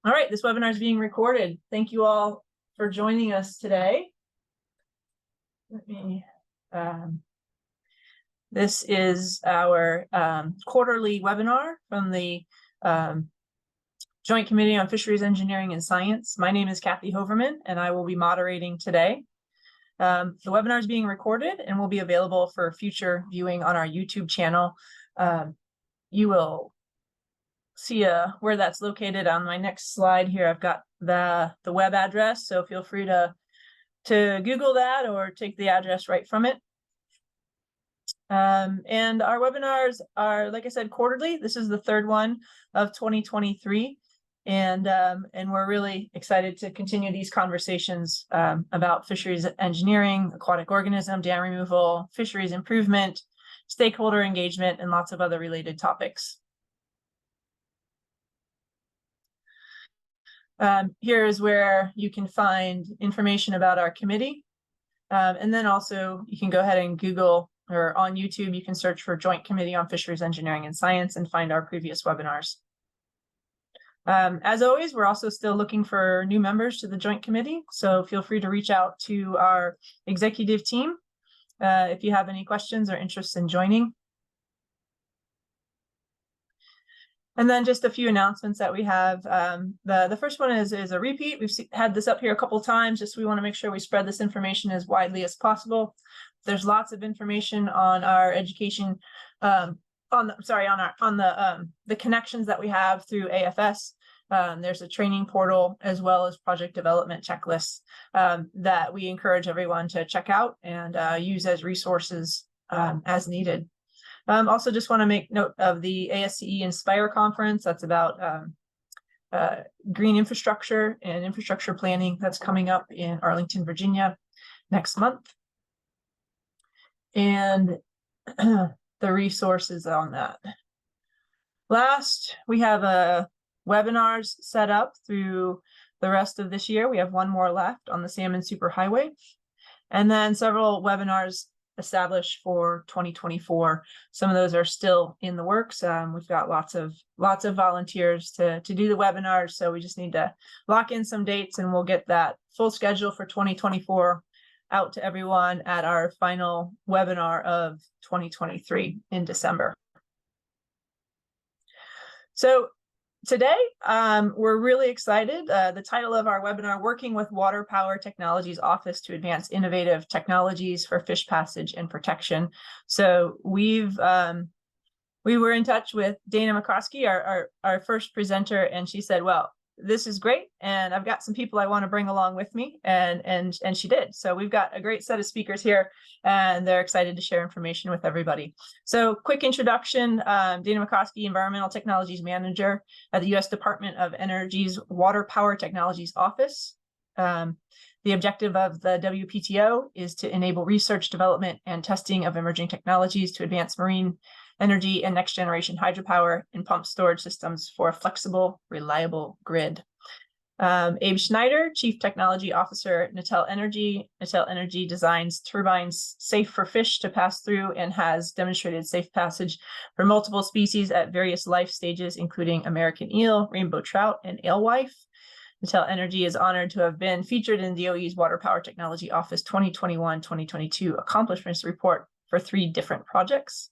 All right, this webinar is being recorded. Thank you all for joining us today. This is our quarterly webinar from the Joint Committee on Fisheries Engineering and Science. My name is Kathy Hoverman, and I will be moderating today. The webinar is being recorded and will be available for future viewing on our YouTube channel. You will see where that's located on my next slide here. I've got the web address, so feel free to Google that or take the address right from it. And our webinars are, like I said, quarterly. This is the third one of 2023. And we're really excited to continue these conversations about fisheries engineering, aquatic organism, dam removal, fisheries improvement, stakeholder engagement, and lots of other related topics. Here is where you can find information about our committee. And then also you can go ahead and Google, or on YouTube, you can search for Joint Committee on Fisheries Engineering and Science and find our previous webinars. As always, we're also still looking for new members to the Joint Committee, so feel free to reach out to our executive team if you have any questions or interest in joining. And then just a few announcements that we have. The first one is a repeat. We've had this up here a couple times. Just we want to make sure we spread this information as widely as possible. There's lots of information on our education, on the connections that we have through AFS. There's a training portal as well as project development checklists that we encourage everyone to check out and use as resources as needed. Also just want to make note of the ASCE Inspire conference. That's about green infrastructure and infrastructure planning. That's coming up in Arlington, Virginia next month. And the resources on that. Last, we have webinars set up through the rest of this year. We have one more left on the Salmon Superhighway. And then several webinars established for 2024. Some of those are still in the works. We've got lots of volunteers to do the webinars, so we just need to lock in some dates and we'll get that full schedule for 2024 out to everyone at our final webinar of 2023 in December. So today, we're really excited. The title of our webinar, Working with Water Power Technologies Office to Advance Innovative Technologies for Fish Passage and Protection. So we were in touch with Dana McCoskey, our first presenter, and she said, well, this is great, and I've got some people I want to bring along with me, and she did. So we've got a great set of speakers here, and they're excited to share information with everybody. So quick introduction, Dana McCoskey, Environmental Technologies Manager at the U.S. Department of Energy's Water Power Technologies Office. The objective of the WPTO is to enable research, development, and testing of emerging technologies to advance marine energy and next generation hydropower and pump storage systems for a flexible, reliable grid. Abe Schneider, Chief Technology Officer at Natel Energy. Natel Energy designs turbines safe for fish to pass through and has demonstrated safe passage for multiple species at various life stages, including American eel, rainbow trout, and alewife. Natel Energy is honored to have been featured in DOE's Water Power Technology Office 2021-2022 Accomplishments Report for 3 different projects.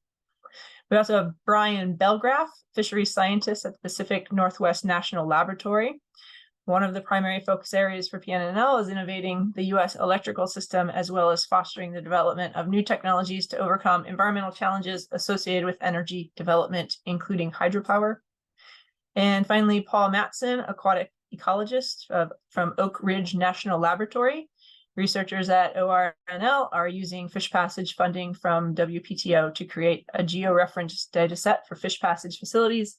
We also have Brian Belgraf, fisheries scientist at the Pacific Northwest National Laboratory. One of the primary focus areas for PNNL is innovating the U.S. electrical system, as well as fostering the development of new technologies to overcome environmental challenges associated with energy development, including hydropower. And finally, Paul Matson, aquatic ecologist from Oak Ridge National Laboratory. Researchers at ORNL are using fish passage funding from WPTO to create a georeferenced data set for fish passage facilities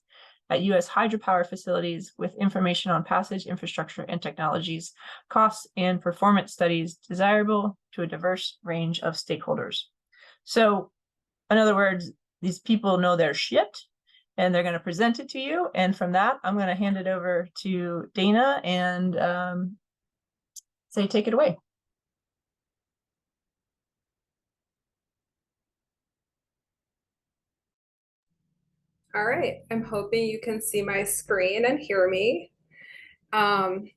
at U.S. hydropower facilities with information on passage, infrastructure, and technologies, costs, and performance studies desirable to a diverse range of stakeholders. So, in other words, these people know their shit, and they're going to present it to you. And from that, I'm going to hand it over to Dana and say, take it away. All right, I'm hoping you can see my screen and hear me. Um,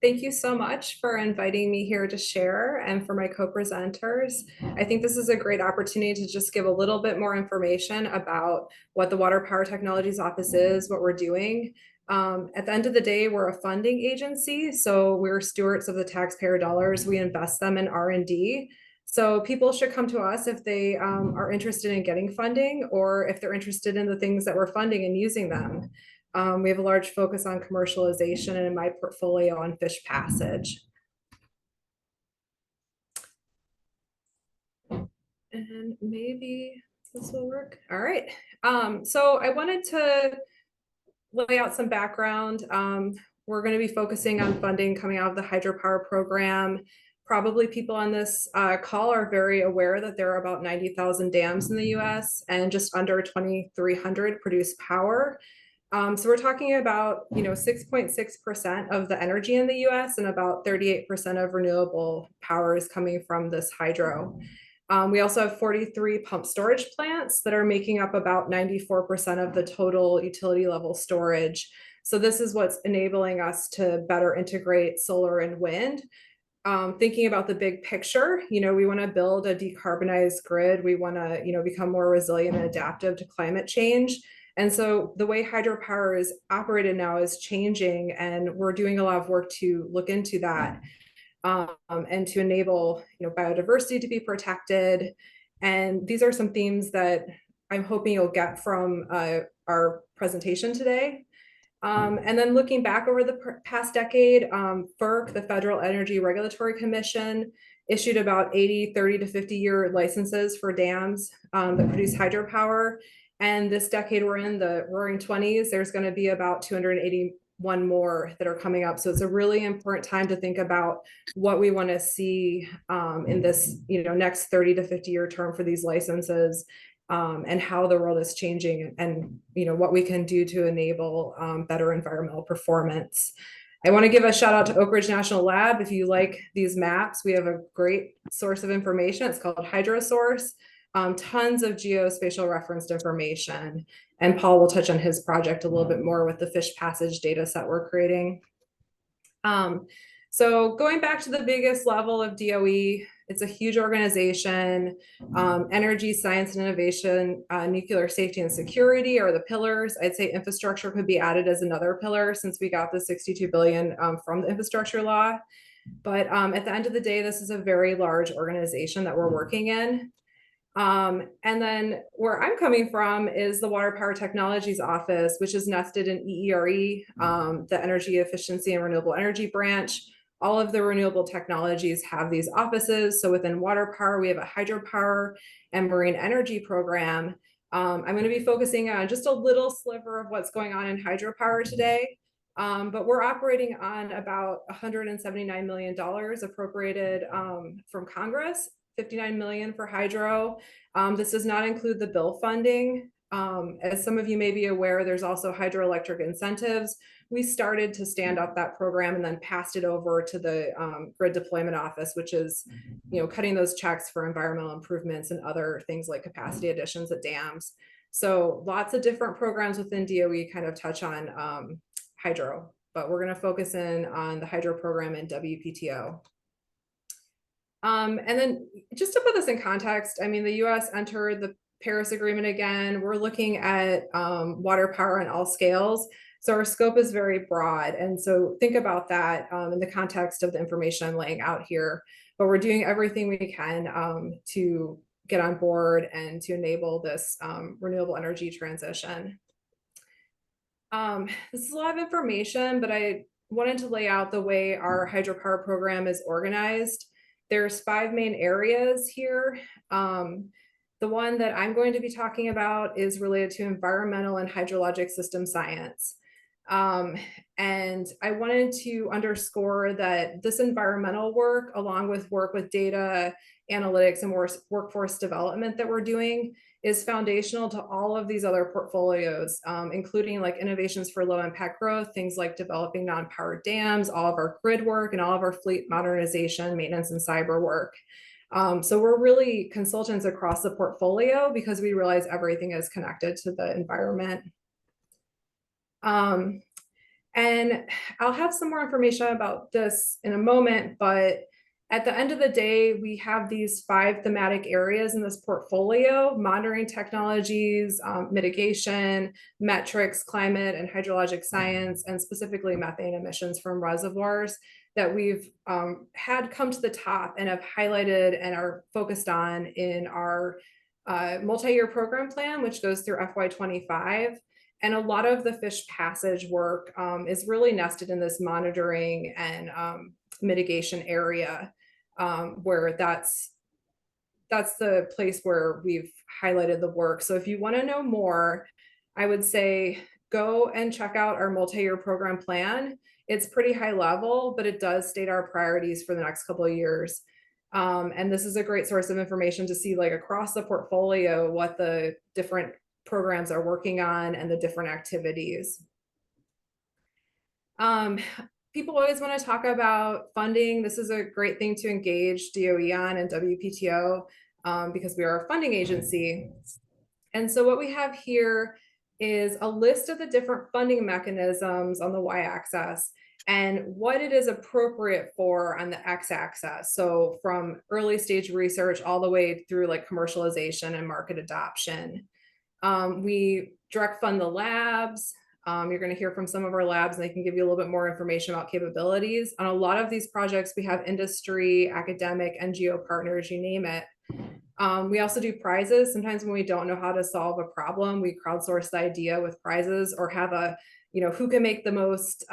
Thank you so much for inviting me here to share and for my co-presenters. I think this is a great opportunity to just give a little bit more information about what the Water Power Technologies Office is, what we're doing. At the end of the day, we're a funding agency, so we're stewards of the taxpayer dollars. We invest them in R&D. So people should come to us if they are interested in getting funding or if they're interested in the things that we're funding and using them. We have a large focus on commercialization and in my portfolio on fish passage. And maybe this will work. All right. So I wanted to lay out some background. We're going to be focusing on funding coming out of the hydropower program. Probably people on this call are very aware that there are about 90,000 dams in the US and just under 2,300 produce power. So we're talking about, 6.6% of the energy in the US and about 38% of renewable power is coming from this hydro. We also have 43 pump storage plants that are making up about 94% of the total utility level storage. So this is what's enabling us to better integrate solar and wind. Thinking about the big picture, we want to build a decarbonized grid. We want to, become more resilient and adaptive to climate change. And so the way hydropower is operated now is changing, and we're doing a lot of work to look into that and to enable biodiversity to be protected. And these are some themes that I'm hoping you'll get from our presentation today. And then looking back over the past decade, FERC, the Federal Energy Regulatory Commission, issued about 80, 30 to 50-year licenses for dams that produce hydropower. And this decade we're in, the roaring 20s, there's going to be about 281 more that are coming up. So it's a really important time to think about what we want to see in this next 30 to 50-year term for these licenses. And how the world is changing and what we can do to enable better environmental performance. I want to give a shout out to Oak Ridge National Lab. If you like these maps, we have a great source of information. It's called HydroSource. Tons of geospatial referenced information. And Paul will touch on his project a little bit more with the fish passage data set we're creating. So going back to the biggest level of DOE, it's a huge organization. Energy, science, and innovation, nuclear safety and security are the pillars. I'd say infrastructure could be added as another pillar since we got the $62 billion from the infrastructure law. But at the end of the day, this is a very large organization that we're working in. And then where I'm coming from is the Water Power Technologies Office, which is nested in EERE, the Energy Efficiency and Renewable Energy branch. All of the renewable technologies have these offices. So within water power, we have a hydropower and marine energy program. I'm going to be focusing on just a little sliver of what's going on in hydropower today. But we're operating on about $179 million appropriated from Congress, 59 million for hydro. This does not include the bill funding. As some of you may be aware, there's also hydroelectric incentives. We started to stand up that program and then passed it over to the Grid Deployment Office, which is, cutting those checks for environmental improvements and other things like capacity additions at dams. So lots of different programs within DOE kind of touch on hydro, but we're going to focus in on the hydro program in WPTO. And then just to put this in context, I mean, the US entered the Paris Agreement again. We're looking at water power on all scales. So our scope is very broad. And so think about that in the context of the information I'm laying out here. But we're doing everything we can to get on board and to enable this renewable energy transition. This is a lot of information, but I wanted to lay out the way our hydropower program is organized. There's 5 main areas here. The one that I'm going to be talking about is related to environmental and hydrologic system science. And I wanted to underscore that this environmental work, along with work with data analytics and workforce development that we're doing, is foundational to all of these other portfolios, including like innovations for low impact growth, things like developing non-powered dams, all of our grid work, and all of our fleet modernization, maintenance, and cyber work. So we're really consultants across the portfolio because we realize everything is connected to the environment. And I'll have some more information about this in a moment, but at the end of the day, we have these 5 thematic areas in this portfolio: monitoring technologies, mitigation, metrics, climate and hydrologic science, and specifically methane emissions from reservoirs that we've had come to the top and have highlighted and are focused on in our multi-year program plan, which goes through FY25. And a lot of the fish passage work is really nested in this monitoring and mitigation area, where that's the place where we've highlighted the work. So if you want to know more, I would say go and check out our multi-year program plan. It's pretty high level, but it does state our priorities for the next couple of years. And this is a great source of information to see, like, across the portfolio, what the different programs are working on and the different activities. People always want to talk about funding. This is a great thing to engage DOE on and WPTO because we are a funding agency. And so what we have here is a list of the different funding mechanisms on the y-axis and what it is appropriate for on the x-axis. So from early stage research all the way through like commercialization and market adoption. We direct fund the labs. You're going to hear from some of our labs and they can give you a little bit more information about capabilities. On a lot of these projects, we have industry, academic, NGO partners, you name it. We also do prizes. Sometimes when we don't know how to solve a problem, we crowdsource the idea with prizes, or have a, who can make the most,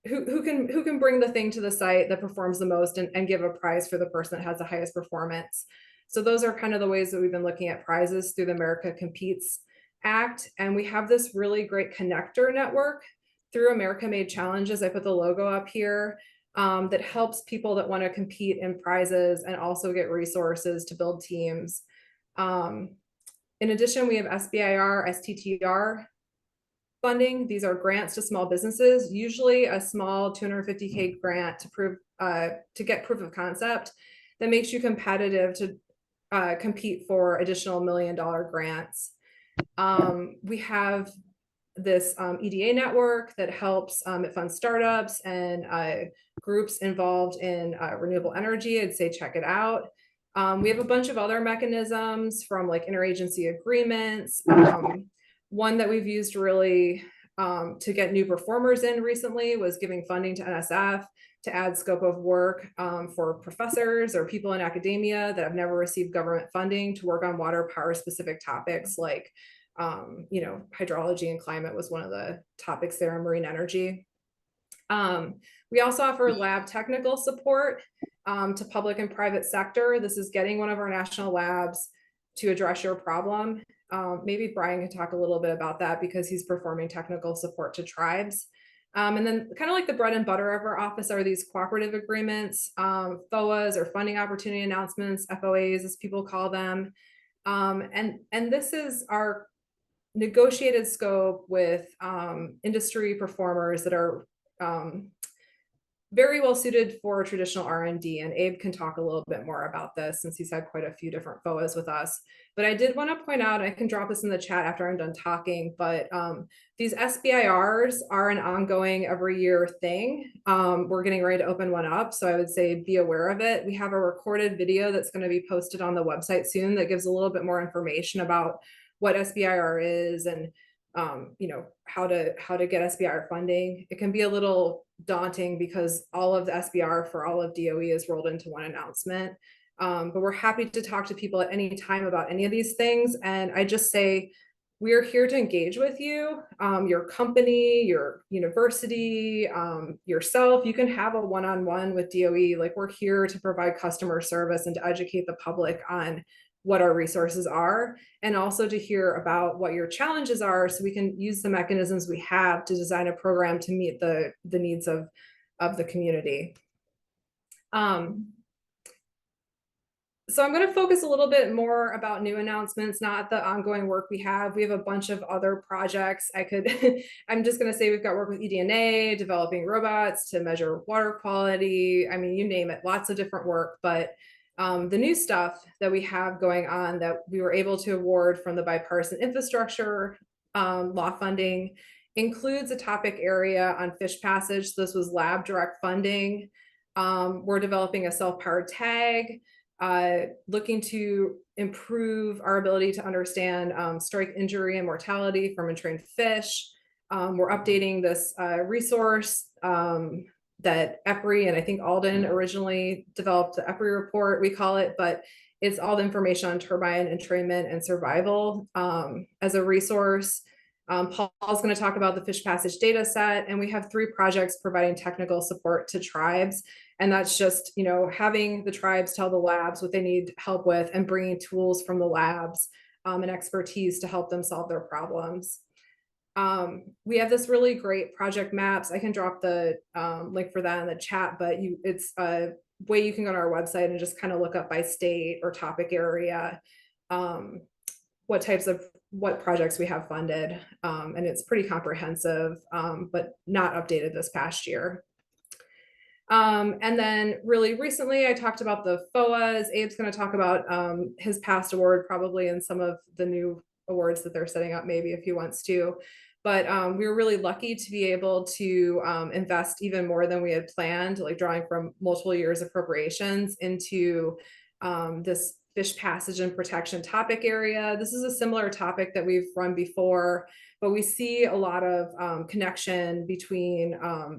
who can bring the thing to the site that performs the most and give a prize for the person that has the highest performance. So those are kind of the ways that we've been looking at prizes through the America Competes Act. And we have this really great connector network through America Made Challenges. I put the logo up here, that helps people that want to compete in prizes and also get resources to build teams. In addition, we have SBIR, STTR funding. These are grants to small businesses, usually a small $250K grant to get proof of concept that makes you competitive to compete for additional $1 million grants. We have this EDA network that helps, it funds startups and groups involved in renewable energy. I'd say check it out. We have a bunch of other mechanisms, from like interagency agreements. One that we've used really to get new performers in recently was giving funding to NSF to add scope of work for professors or people in academia that have never received government funding to work on water power specific topics, like hydrology and climate was one of the topics there, in marine energy. We also offer lab technical support to public and private sector. This is getting one of our national labs to address your problem. Maybe Brian can talk a little bit about that because he's performing technical support to tribes. And then kind of like the bread and butter of our office are these cooperative agreements, FOAs, or funding opportunity announcements, FOAs as people call them. And this is our negotiated scope with industry performers that are very well suited for traditional R&D. And Abe can talk a little bit more about this since he's had quite a few different FOAs with us. But I did want to point out, I can drop this in the chat after I'm done talking, but these SBIRs are an ongoing every year thing. We're getting ready to open one up, so I would say be aware of it. We have a recorded video that's going to be posted on the website soon that gives a little bit more information about what SBIR is and how to get SBIR funding. It can be a little daunting because all of the SBIR for all of DOE is rolled into one announcement. But we're happy to talk to people at any time about any of these things. And I just say, we're here to engage with you, your company, your university, yourself. You can have a one-on-one with DOE. Like, we're here to provide customer service and to educate the public on what our resources are, and also to hear about what your challenges are so we can use the mechanisms we have to design a program to meet the needs of the community. So I'm going to focus a little bit more about new announcements, not the ongoing work we have. We have a bunch of other projects. I'm just going to say we've got work with eDNA, developing robots to measure water quality. I mean, you name it, lots of different work. But the new stuff that we have going on that we were able to award from the bipartisan infrastructure law funding includes a topic area on fish passage. This was lab direct funding. We're developing a self-powered tag, looking to improve our ability to understand strike injury and mortality from entrained fish. We're updating this resource that EPRI and I think Alden originally developed the EPRI report, we call it, but it's all the information on turbine entrainment and survival as a resource. Paul's going to talk about the fish passage data set, and we have 3 projects providing technical support to tribes. And that's just, you know, having the tribes tell the labs what they need help with and bringing tools from the labs and expertise to help them solve their problems. We have this really great project maps. I can drop the link for that in the chat, but it's a way you can go to our website and just kind of look up by state or topic area what projects we have funded. And it's pretty comprehensive, but not updated this past year. And then really recently, I talked about the FOAs. Abe's going to talk about his past award probably and some of the new awards that they're setting up maybe if he wants to. But we were really lucky to be able to invest even more than we had planned, like drawing from multiple years appropriations into this fish passage and protection topic area. This is a similar topic that we've run before, but we see a lot of connection between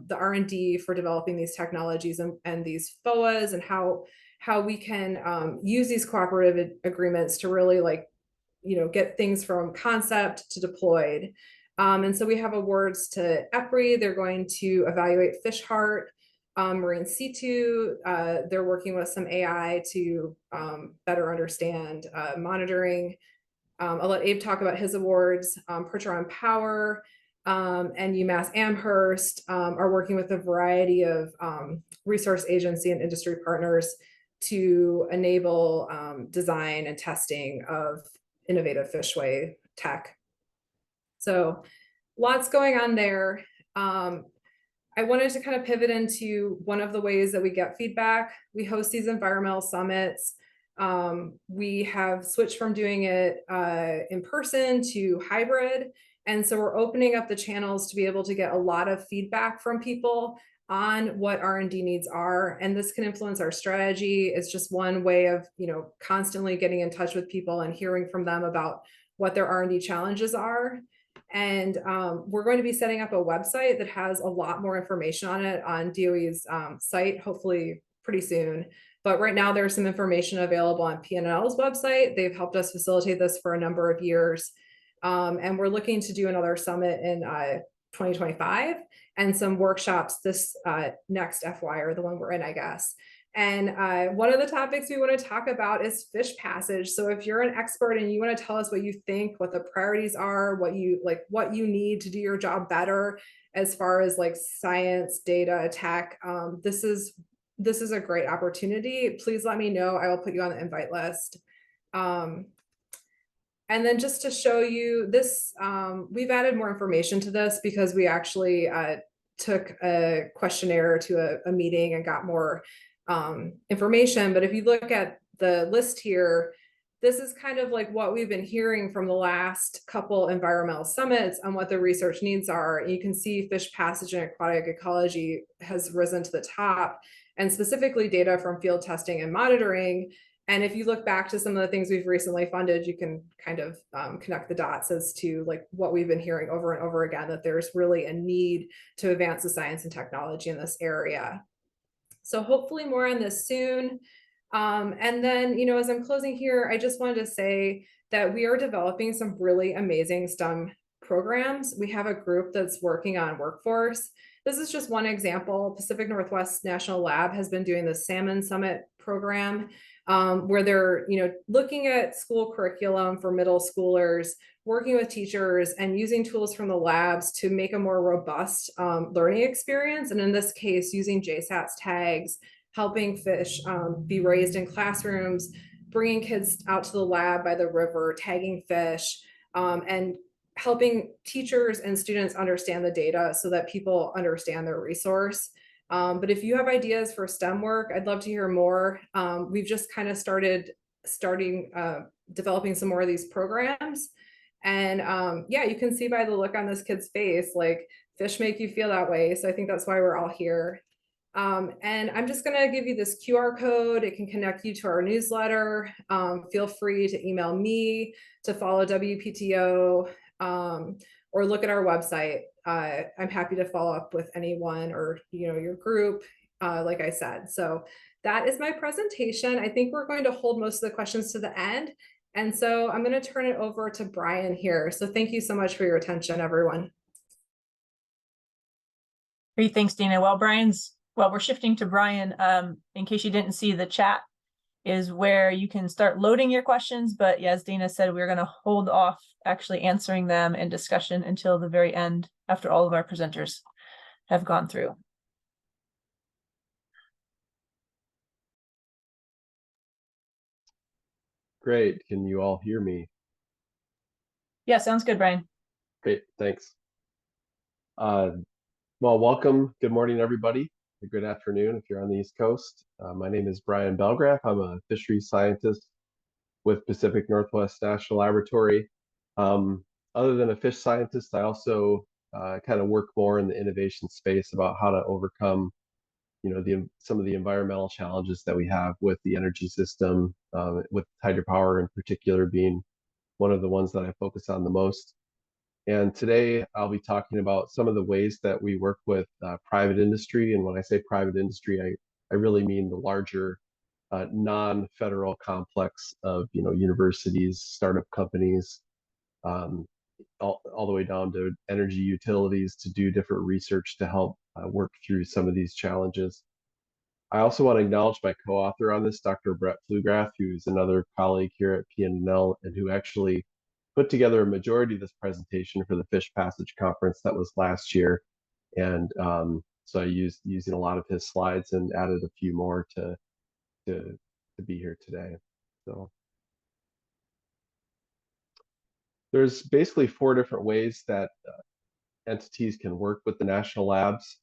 the R&D for developing these technologies and these FOAs, and how we can use these cooperative agreements to really, like, you know, get things from concept to deployed. And so we have awards to EPRI. They're going to evaluate fish heart, marine C2. They're working with some AI to better understand monitoring. I'll let Abe talk about his awards. Percheron Power and UMass Amherst are working with a variety of resource agency and industry partners to enable design and testing of innovative fishway tech. So lots going on there. I wanted to kind of pivot into one of the ways that we get feedback. We host these environmental summits. We have switched from doing it in person to hybrid. And so we're opening up the channels to be able to get a lot of feedback from people on what R&D needs are. And this can influence our strategy. It's just one way of, you know, constantly getting in touch with people and hearing from them about what their R&D challenges are. And we're going to be setting up a website that has a lot more information on it on DOE's site, hopefully pretty soon. But right now there's some information available on PNL's website. They've helped us facilitate this for a number of years. And we're looking to do another summit in 2025 and some workshops this next FY, or the one we're in, I guess. And one of the topics we want to talk about is fish passage. So if you're an expert and you want to tell us what you think, what the priorities are, what you need to do your job better as far as like science, data, tech, this is a great opportunity. Please let me know. I will put you on the invite list. And then just to show you this, we've added more information to this because we actually took a questionnaire to a meeting and got more information. But if you look at the list here, this is kind of like what we've been hearing from the last couple environmental summits on what the research needs are. You can see fish passage and aquatic ecology has risen to the top, and specifically data from field testing and monitoring. And if you look back to some of the things we've recently funded, you can kind of connect the dots as to like what we've been hearing over and over again, that there's really a need to advance the science and technology in this area. So hopefully more on this soon. And then, you know, as I'm closing here, I just wanted to say that we are developing some really amazing STEM programs. We have a group that's working on workforce. This is just one example. Pacific Northwest National Lab has been doing the Salmon Summit program, where they're, you know, looking at school curriculum for middle schoolers, working with teachers and using tools from the labs to make a more robust learning experience. And in this case, using JSATS tags, helping fish be raised in classrooms, bringing kids out to the lab by the river, tagging fish, and helping teachers and students understand the data so that people understand their resource. But if you have ideas for STEM work, I'd love to hear more. We've just kind of developing some more of these programs. And yeah, you can see by the look on this kid's face, like fish make you feel that way. So I think that's why we're all here. And I'm just gonna give you this QR code. It can connect you to our newsletter. Feel free to email me, to follow WPTO, or look at our website. I'm happy to follow up with anyone or your group, like I said. So that is my presentation. I think we're going to hold most of the questions to the end. And so I'm going to turn it over to Brian here. So thank you so much for your attention, everyone. Great, thanks, Dina. Well, we're shifting to Brian. In case you didn't see, the chat is where you can start loading your questions. But yeah, as Dina said, we're going to hold off actually answering them in discussion until the very end, after all of our presenters have gone through. Great. Can you all hear me? Yeah, sounds good, Brian. Great. Thanks. Well, welcome. Good morning, everybody. Good afternoon if you're on the East Coast. My name is Brian Belgraf. I'm a fisheries scientist with Pacific Northwest National Laboratory. Other than a fish scientist, I also kind of work more in the innovation space about how to overcome some of the environmental challenges that we have with the energy system, with hydropower in particular being one of the ones that I focus on the most. And today I'll be talking about some of the ways that we work with private industry. And when I say private industry, I really mean the larger non-federal complex of universities, startup companies, all the way down to energy utilities to do different research to help work through some of these challenges. I also want to acknowledge my co-author on this, Dr. Brett Pflugrath, who's another colleague here at PNNL and who actually put together a majority of this presentation for the Fish Passage Conference that was last year. And so I using a lot of his slides and added a few more to be here today. So there's basically 4 different ways that entities can work with the national labs.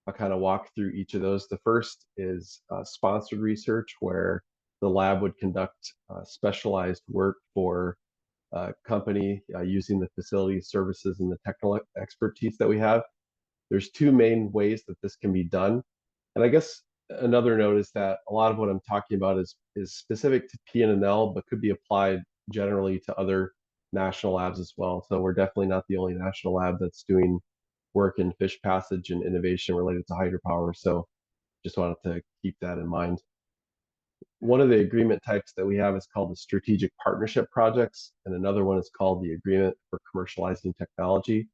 I'll kind of walk through each of those. The first is sponsored research, where the lab would conduct specialized work for a company using the facility services and the technical expertise that we have. There's 2 main ways that this can be done. And I guess another note is that a lot of what I'm talking about is specific to PNNL, but could be applied generally to other national labs as well. So we're definitely not the only national lab that's doing work in fish passage and innovation related to hydropower. So just wanted to keep that in mind. One of the agreement types that we have is called the strategic partnership projects, and another one is called the agreement for commercializing technology.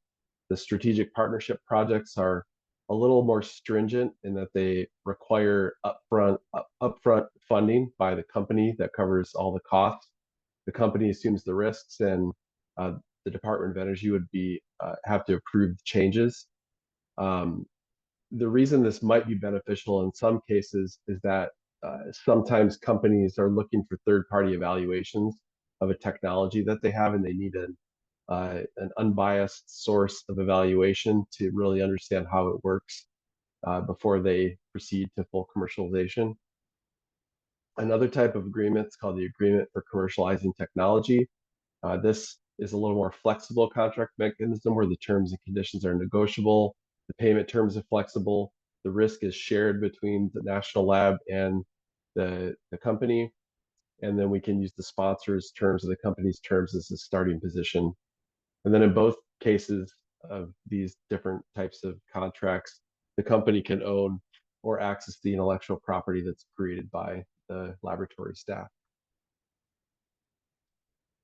The strategic partnership projects are a little more stringent in that they require upfront funding by the company that covers all the costs. The company assumes the risks, and the Department of Energy would have to approve the changes. The reason this might be beneficial in some cases is that sometimes companies are looking for third-party evaluations of a technology that they have, and they need an unbiased source of evaluation to really understand how it works before they proceed to full commercialization. Another type of agreement is called the agreement for commercializing technology. This is a little more flexible contract mechanism where the terms and conditions are negotiable, the payment terms are flexible, the risk is shared between the national lab and the company, and then we can use the sponsor's terms or the company's terms as a starting position. And then in both cases of these different types of contracts, the company can own or access the intellectual property that's created by the laboratory staff.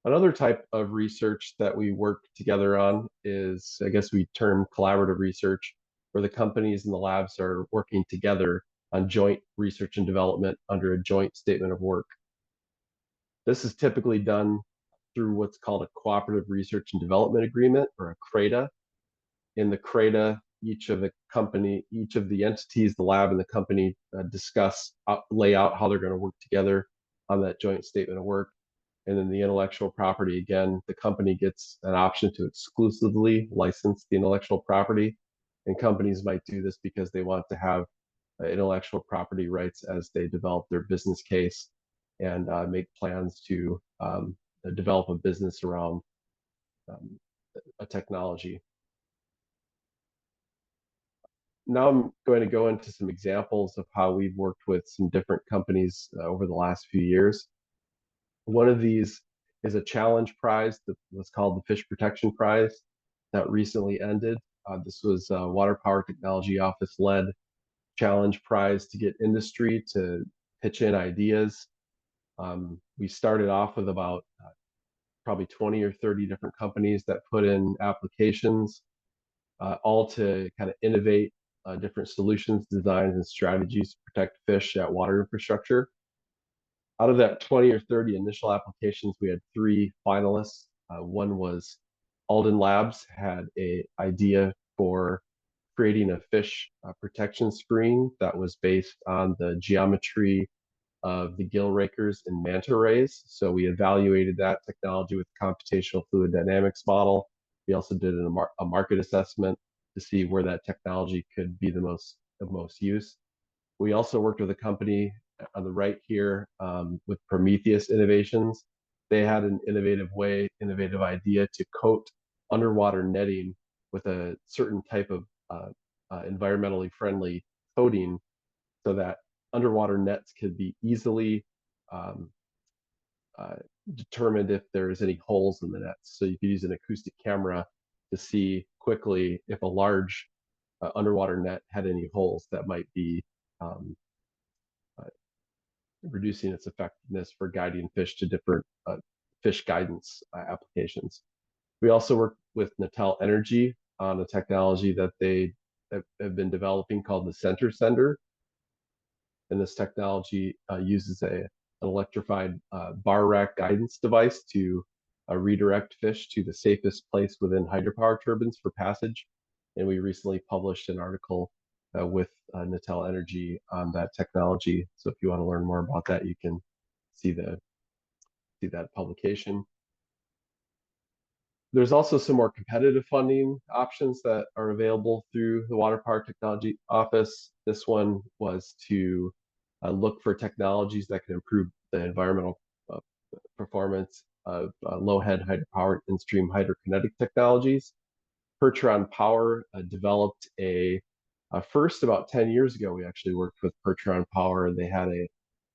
Another type of research that we work together on is, I guess we term collaborative research, where the companies and the labs are working together on joint research and development under a joint statement of work. This is typically done through what's called a cooperative research and development agreement, or a CRADA. In the CRADA, each of the entities, the lab and the company lay out how they're going to work together on that joint statement of work. And then the intellectual property, again, the company gets an option to exclusively license the intellectual property. And companies might do this because they want to have intellectual property rights as they develop their business case and make plans to develop a business around a technology. Now I'm going to go into some examples of how we've worked with some different companies over the last few years. One of these is a challenge prize that was called the Fish Protection Prize that recently ended. This was a Water Power Technology Office led challenge prize to get industry to pitch in ideas. We started off with about probably 20 or 30 different companies that put in applications, all to kind of innovate different solutions, designs, and strategies to protect fish at water infrastructure. Out of that 20 or 30 initial applications, we had 3 finalists. One was Alden Labs had an idea for creating a fish protection screen that was based on the geometry of the gill rakers and manta rays. So we evaluated that technology with computational fluid dynamics model. We also did a market assessment to see where that technology could be of most use. We also worked with a company on the right here with Prometheus Innovations. They had an innovative idea to coat underwater netting with a certain type of environmentally friendly coating so that underwater nets could be easily determined if there's any holes in the nets. So you could use an acoustic camera to see quickly if a large underwater net had any holes that might be reducing its effectiveness for guiding fish to different fish guidance applications. We also worked with Natel Energy on a technology that they have been developing called the Center Sender. And this technology uses an electrified bar rack guidance device to redirect fish to the safest place within hydropower turbines for passage. And we recently published an article with Natel Energy on that technology. So if you want to learn more about that, you can see that publication. There's also some more competitive funding options that are available through the Water Power Technology Office. This one was to look for technologies that can improve the environmental performance of low head hydropower in-stream hydrokinetic technologies. Percheron Power developed first about 10 years ago. We actually worked with Percheron Power, and they had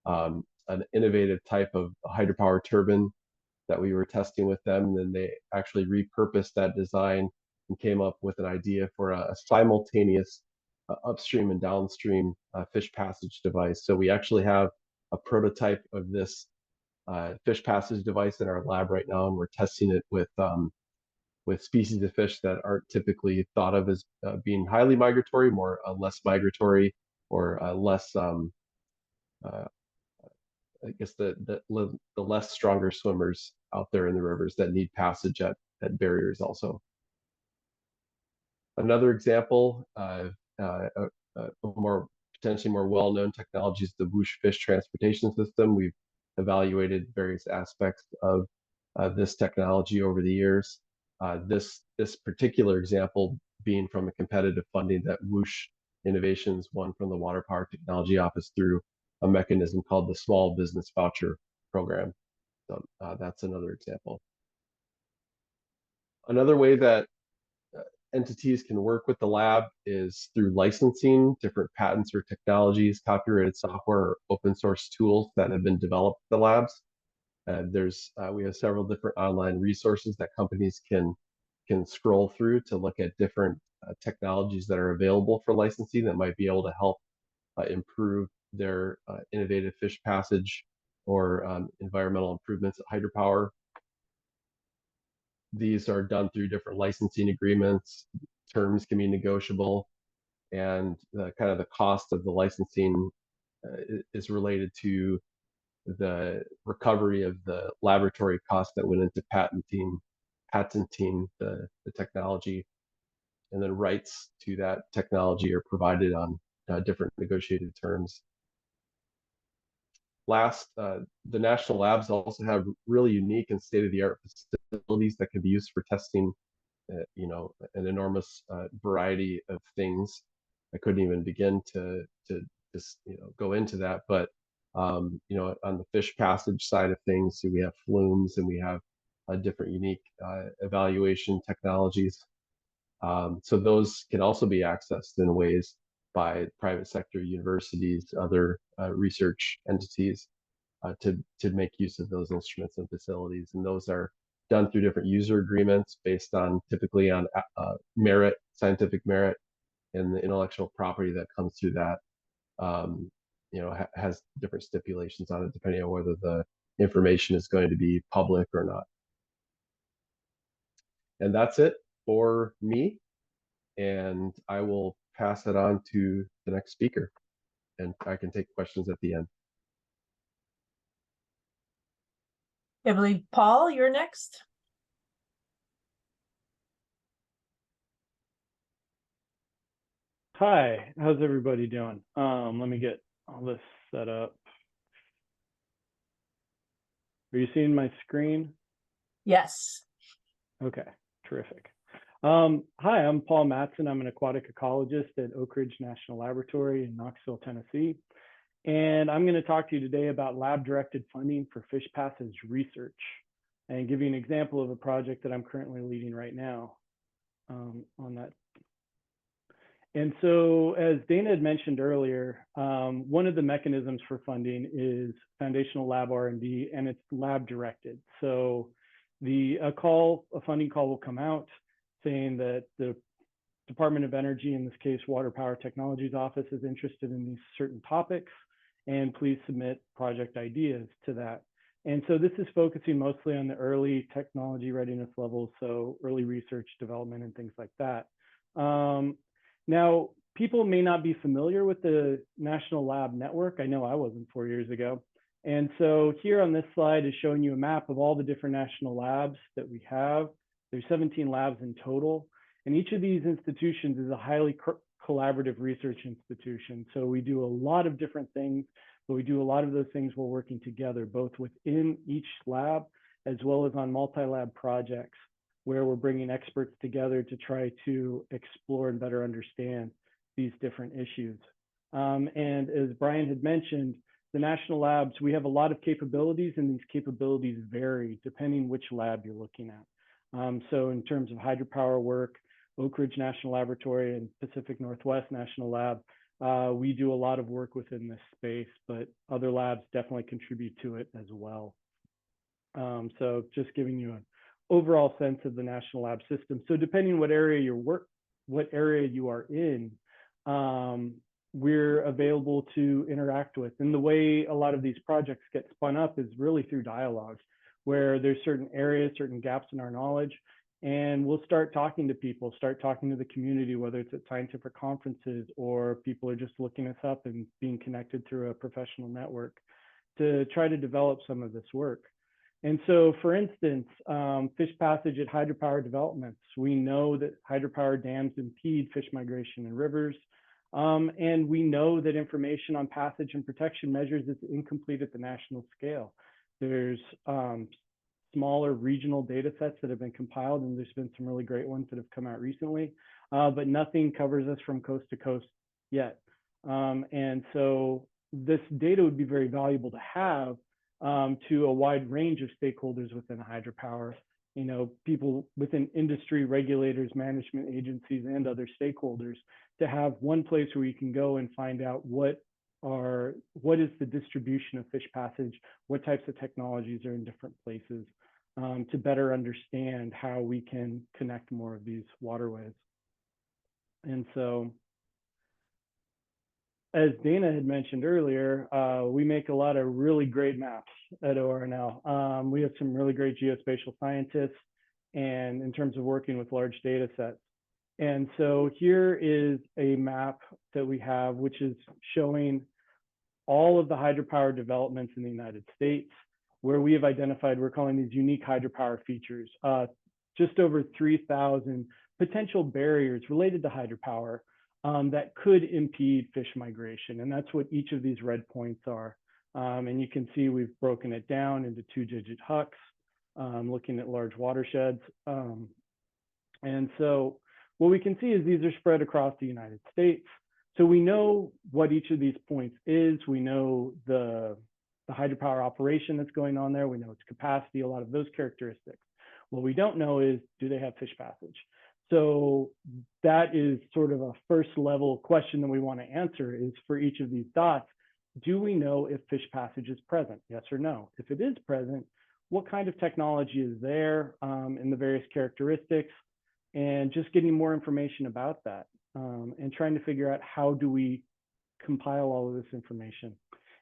an innovative type of hydropower turbine that we were testing with them. And then they actually repurposed that design and came up with an idea for a simultaneous upstream and downstream fish passage device. So we actually have a prototype of this fish passage device in our lab right now, and we're testing it with species of fish that aren't typically thought of as being highly migratory, more less migratory, or less I guess the less stronger swimmers out there in the rivers that need passage at barriers also. Another example of potentially more well-known technology is the Whoosh fish transportation system. We've evaluated various aspects of this technology over the years. This particular example being from a competitive funding that Whoosh Innovations won from the Water Power Technology Office through a mechanism called the Small Business Voucher Program. So that's another example. Another way that entities can work with the lab is through licensing different patents or technologies, copyrighted software, or open source tools that have been developed at the labs. We have several different online resources that companies can scroll through to look at different technologies that are available for licensing that might be able to help improve their innovative fish passage or environmental improvements at hydropower. These are done through different licensing agreements. Terms can be negotiable, and kind of the cost of the licensing is related to the recovery of the laboratory cost that went into patenting the technology, and then rights to that technology are provided on different negotiated terms. Last, the national labs also have really unique and state-of-the-art facilities that can be used for testing, an enormous variety of things. I couldn't even begin to just go into that, but on the fish passage side of things, so we have flumes and we have different unique evaluation technologies. So those can also be accessed in ways by private sector universities, other research entities to make use of those instruments and facilities. And those are done through different user agreements based on typically on merit, scientific merit, and the intellectual property that comes through that. Has different stipulations on it depending on whether the information is going to be public or not. And that's it for me. And I will pass it on to the next speaker, and I can take questions at the end. I believe, Paul, you're next. Hi, how's everybody doing? Let me get all this set up. Are you seeing my screen? Yes. Okay, terrific. Hi, I'm Paul Matson. I'm an aquatic ecologist at Oak Ridge National Laboratory in Knoxville, Tennessee. And I'm going to talk to you today about lab-directed funding for fish passage research and give you an example of a project that I'm currently leading right now on that. And so, as Dana had mentioned earlier, one of the mechanisms for funding is foundational lab R&D, and it's lab directed. So a funding call will come out saying that the Department of Energy, in this case, Water Power Technologies Office, is interested in these certain topics, and please submit project ideas to that. And so this is focusing mostly on the early technology readiness levels, so early research development and things like that. Now, people may not be familiar with the National Lab Network. I know I wasn't 4 years ago. And so here on this slide is showing you a map of all the different national labs that we have. There's 17 labs in total. And each of these institutions is a highly collaborative research institution. So we do a lot of different things, but we do a lot of those things while working together, both within each lab as well as on multi-lab projects, where we're bringing experts together to try to explore and better understand these different issues. And as Brian had mentioned, the national labs, we have a lot of capabilities, and these capabilities vary depending which lab you're looking at. So in terms of hydropower work, Oak Ridge National Laboratory and Pacific Northwest National Lab, we do a lot of work within this space, but other labs definitely contribute to it as well. So just giving you an overall sense of the national lab system. So depending what area you are in, we're available to interact with. And the way a lot of these projects get spun up is really through dialogues, where there's certain areas, certain gaps in our knowledge, and we'll start talking to people, start talking to the community, whether it's at scientific conferences or people are just looking us up and being connected through a professional network to try to develop some of this work. And so, for instance, fish passage at hydropower developments. We know that hydropower dams impede fish migration in rivers. And we know that information on passage and protection measures is incomplete at the national scale. There's smaller regional data sets that have been compiled, and there's been some really great ones that have come out recently, but nothing covers us from coast to coast yet. And so this data would be very valuable to have to a wide range of stakeholders within hydropower, people within industry, regulators, management agencies, and other stakeholders, to have one place where you can go and find out what is the distribution of fish passage, what types of technologies are in different places, to better understand how we can connect more of these waterways. And so, as Dana had mentioned earlier, we make a lot of really great maps at ORNL. We have some really great geospatial scientists, and in terms of working with large data sets. And so here is a map that we have, which is showing all of the hydropower developments in the United States, where we have identified, we're calling these unique hydropower features, just over 3,000 potential barriers related to hydropower that could impede fish migration. And that's what each of these red points are. And you can see we've broken it down into 2-digit HUCs, looking at large watersheds. And so what we can see is these are spread across the United States. So we know what each of these points is. We know the hydropower operation that's going on there. We know its capacity, a lot of those characteristics. What we don't know is, do they have fish passage? So that is sort of a first level question that we want to answer is for each of these dots, do we know if fish passage is present? Yes or no? If it is present, what kind of technology is there in the various characteristics, and just getting more information about that and trying to figure out how do we compile all of this information.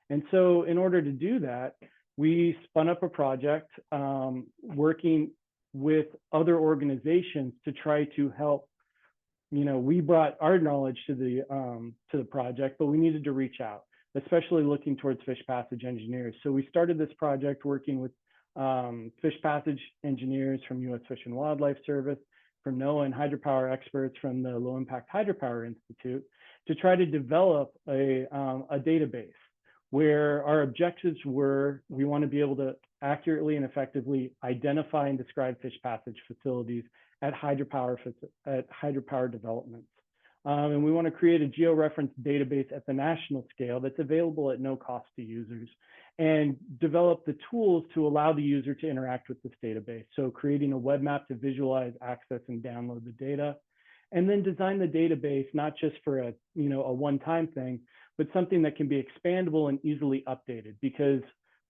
And so in order to do that, we spun up a project working with other organizations to try to help. You know, we brought our knowledge to the project, but we needed to reach out, especially looking towards fish passage engineers. So we started this project working with fish passage engineers from U.S. Fish and Wildlife Service, from NOAA, and hydropower experts from the Low Impact Hydropower Institute to try to develop a database where our objectives were, we want to be able to accurately and effectively identify and describe fish passage facilities at hydropower developments. And we want to create a georeference database at the national scale that's available at no cost to users, and develop the tools to allow the user to interact with this database. So creating a web map to visualize, access, and download the data, and then design the database not just for a one-time thing, but something that can be expandable and easily updated. Because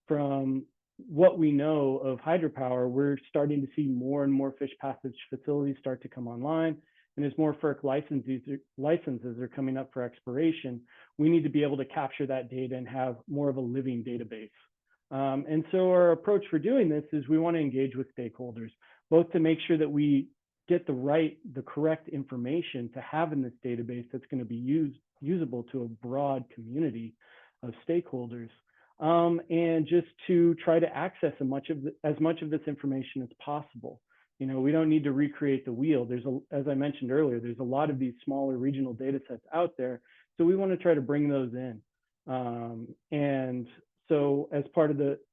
from what we know of hydropower, we're starting to see more and more fish passage facilities start to come online. And as more FERC licenses are coming up for expiration, we need to be able to capture that data and have more of a living database. And so our approach for doing this is we want to engage with stakeholders, both to make sure that we get the correct information to have in this database that's going to be usable to a broad community of stakeholders, and just to try to access as much of this information as possible. You know, we don't need to recreate the wheel. As I mentioned earlier, there's a lot of these smaller regional data sets out there. So we want to try to bring those in. And so as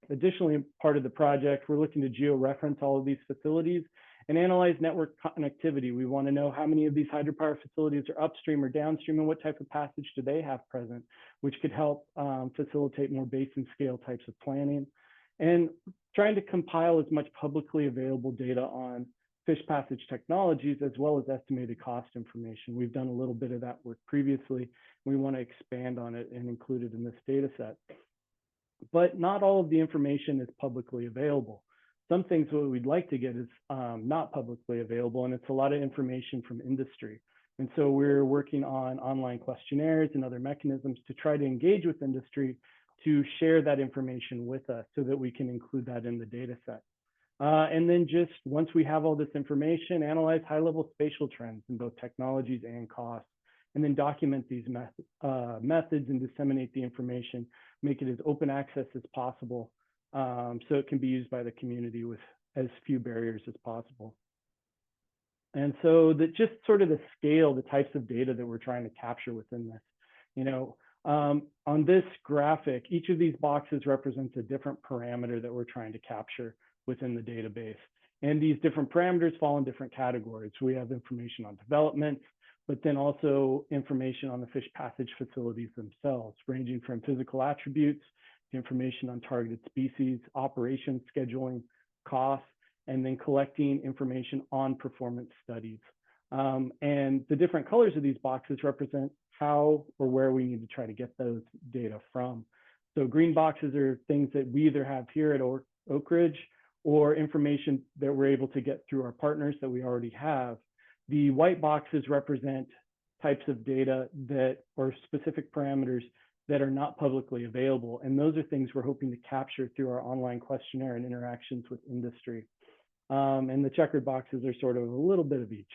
additionally part of the project, we're looking to georeference all of these facilities and analyze network connectivity. We want to know how many of these hydropower facilities are upstream or downstream, and what type of passage do they have present, which could help facilitate more basin scale types of planning. And trying to compile as much publicly available data on fish passage technologies, as well as estimated cost information. We've done a little bit of that work previously. We want to expand on it and include it in this data set. But not all of the information is publicly available. Some things what we'd like to get is not publicly available, and it's a lot of information from industry. And so we're working on online questionnaires and other mechanisms to try to engage with industry to share that information with us so that we can include that in the data set. And then just once we have all this information, analyze high-level spatial trends in both technologies and costs, and then document these methods and disseminate the information, make it as open access as possible, so it can be used by the community with as few barriers as possible. And so that just sort of the scale, the types of data that we're trying to capture within this, on this graphic, each of these boxes represents a different parameter that we're trying to capture within the database. And these different parameters fall in different categories. We have information on development, but then also information on the fish passage facilities themselves, ranging from physical attributes to information on targeted species, operations, scheduling, costs, and then collecting information on performance studies. And the different colors of these boxes represent how or where we need to try to get those data from. So green boxes are things that we either have here at Oak Ridge or information that we're able to get through our partners that we already have. The white boxes represent types of data that or specific parameters that are not publicly available. And those are things we're hoping to capture through our online questionnaire and interactions with industry. And the checkered boxes are sort of a little bit of each.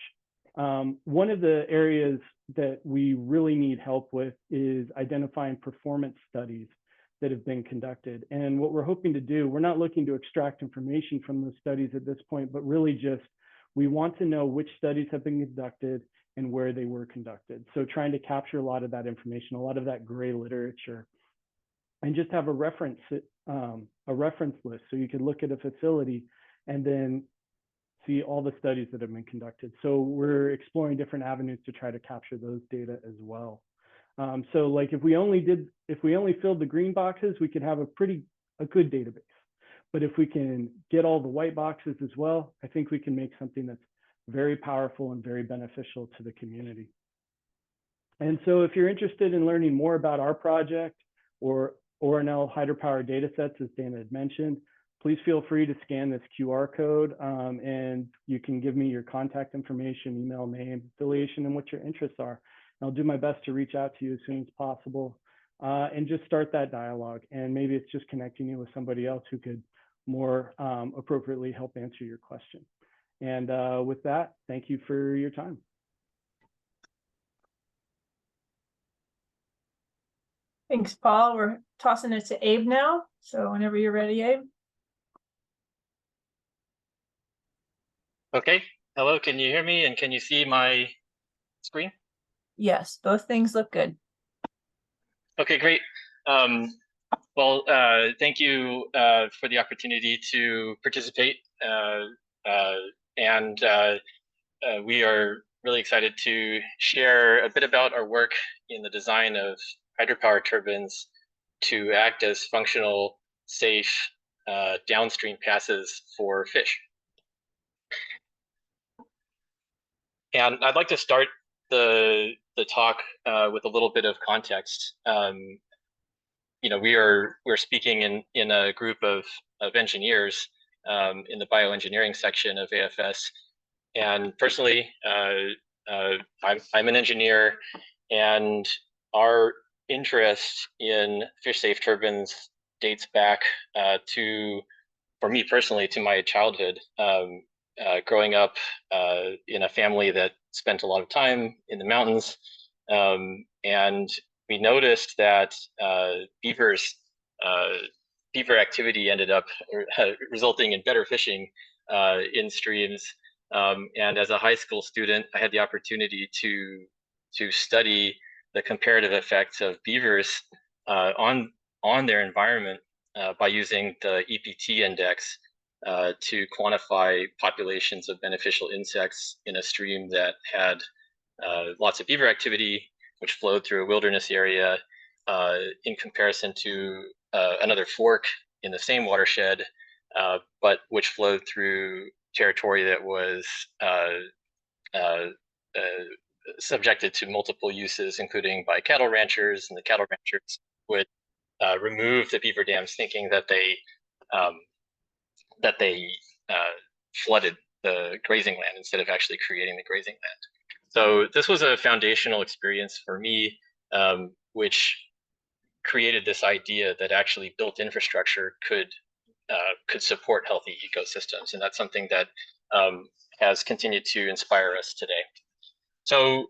One of the areas that we really need help with is identifying performance studies that have been conducted. And what we're hoping to do, we're not looking to extract information from those studies at this point, but really just, we want to know which studies have been conducted and where they were conducted. So trying to capture a lot of that information, a lot of that gray literature, and just have a reference list. So you can look at a facility and then see all the studies that have been conducted. So we're exploring different avenues to try to capture those data as well. So like if we only filled the green boxes, we could have a good database. But if we can get all the white boxes as well, I think we can make something that's very powerful and very beneficial to the community. And so if you're interested in learning more about our project or ORNL hydropower datasets, as Dana had mentioned, please feel free to scan this QR code and you can give me your contact information, email, name, affiliation, and what your interests are. And I'll do my best to reach out to you as soon as possible and just start that dialogue. And maybe it's just connecting you with somebody else who could more appropriately help answer your question. And with that, thank you for your time. Thanks, Paul. We're tossing it to Abe now. So whenever you're ready, Abe. Okay. Hello, can you hear me and can you see my screen? Yes, both things look good. Okay, great. Well, thank you for the opportunity to participate. We are really excited to share a bit about our work in the design of hydropower turbines to act as functional, safe downstream passes for fish. And I'd like to start the talk with a little bit of context. You know, we're speaking in a group of engineers in the bioengineering section of AFS, and personally, I'm an engineer, and our interest in fish-safe turbines dates back for me personally, to my childhood. Growing up in a family that spent a lot of time in the mountains, and we noticed that beaver activity ended up resulting in better fishing in streams. And as a high school student, I had the opportunity to study the comparative effects of beavers on their environment by using the EPT index to quantify populations of beneficial insects in a stream that had lots of beaver activity, which flowed through a wilderness area, in comparison to another fork in the same watershed, but which flowed through territory that was subjected to multiple uses, including by cattle ranchers, and the cattle ranchers would remove the beaver dams, thinking that they flooded the grazing land instead of actually creating the grazing land. So this was a foundational experience for me, which created this idea that actually built infrastructure could support healthy ecosystems, and that's something that has continued to inspire us today. So,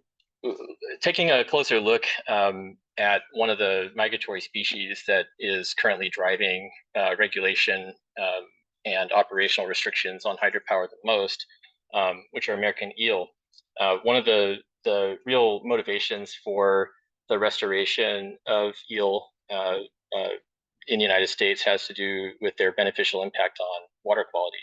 taking a closer look at one of the migratory species that is currently driving regulation and operational restrictions on hydropower the most, which are American eel. One of the real motivations for the restoration of eel in the United States has to do with their beneficial impact on water quality.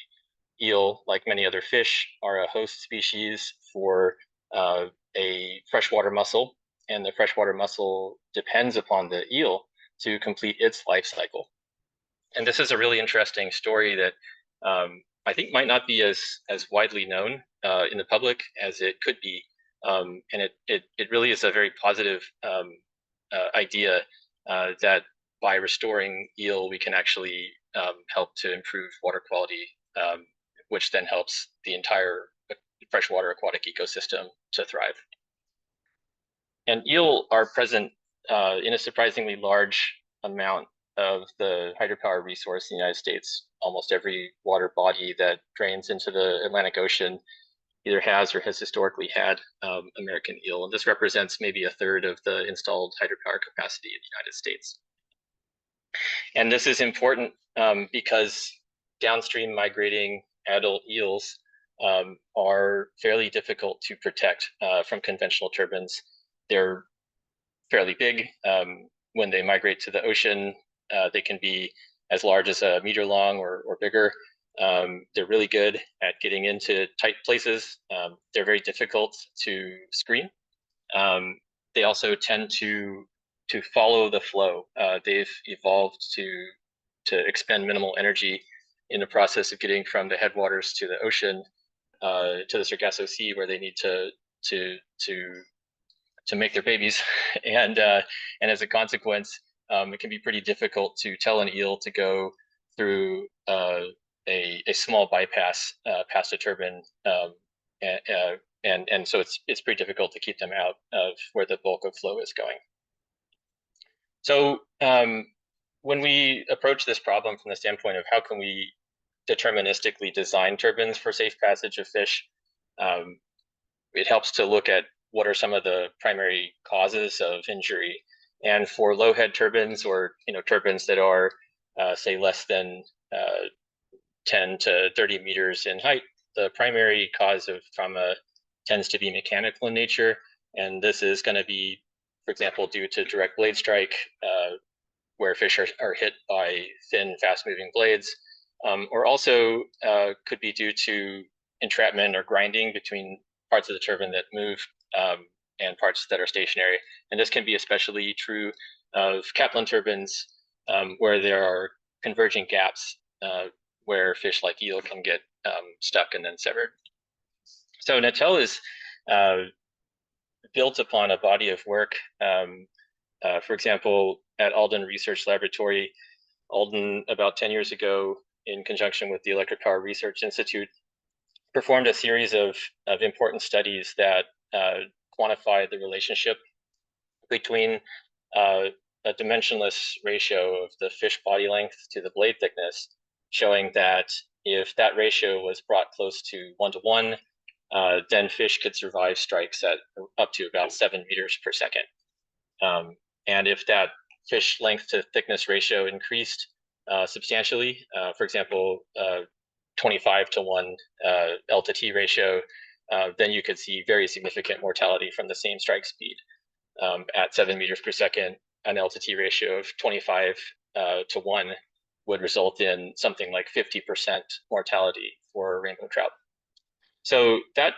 Eel, like many other fish, are a host species for a freshwater mussel, and the freshwater mussel depends upon the eel to complete its life cycle. And this is a really interesting story that I think might not be as widely known in the public as it could be. And it really is a very positive idea that by restoring eel, we can actually help to improve water quality, which then helps the entire freshwater aquatic ecosystem to thrive. And eel are present in a surprisingly large amount of the hydropower resource in the United States. Almost every water body that drains into the Atlantic Ocean either has or has historically had American eel. And this represents maybe a third of the installed hydropower capacity in the United States. And this is important because downstream migrating adult eels are fairly difficult to protect from conventional turbines. They're fairly big. When they migrate to the ocean, they can be as large as a meter long or bigger. They're really good at getting into tight places. They're very difficult to screen. They also tend to follow the flow. They've evolved to expend minimal energy in the process of getting from the headwaters to the ocean, to the Sargasso Sea, where they need to make their babies, and as a consequence, it can be pretty difficult to tell an eel to go through a small bypass past a turbine, and so it's pretty difficult to keep them out of where the bulk of flow is going. So when we approach this problem from the standpoint of how can we deterministically design turbines for safe passage of fish, it helps to look at what are some of the primary causes of injury. And for low head turbines, or turbines that are say less than 10 to 30 meters in height, the primary cause of trauma tends to be mechanical in nature. And this is going to be, for example, due to direct blade strike, where fish are hit by thin, fast-moving blades, or also could be due to entrapment or grinding between parts of the turbine that move and parts that are stationary. And this can be especially true of Kaplan turbines, where there are converging gaps where fish like eel can get stuck and then severed. So Natel is built upon a body of work. For example, at Alden Research Laboratory, Alden, about 10 years ago, in conjunction with the Electric Power Research Institute, performed a series of important studies that quantified the relationship between a dimensionless ratio of the fish body length to the blade thickness, showing that if that ratio was brought close to 1-to-1, then fish could survive strikes at up to about 7 meters per second. And if that fish length to thickness ratio increased substantially, for example, 25-to-1 L to T ratio, then you could see very significant mortality from the same strike speed. At 7 meters per second, an L to T ratio of 25-to-1 would result in something like 50% mortality for rainbow trout. So that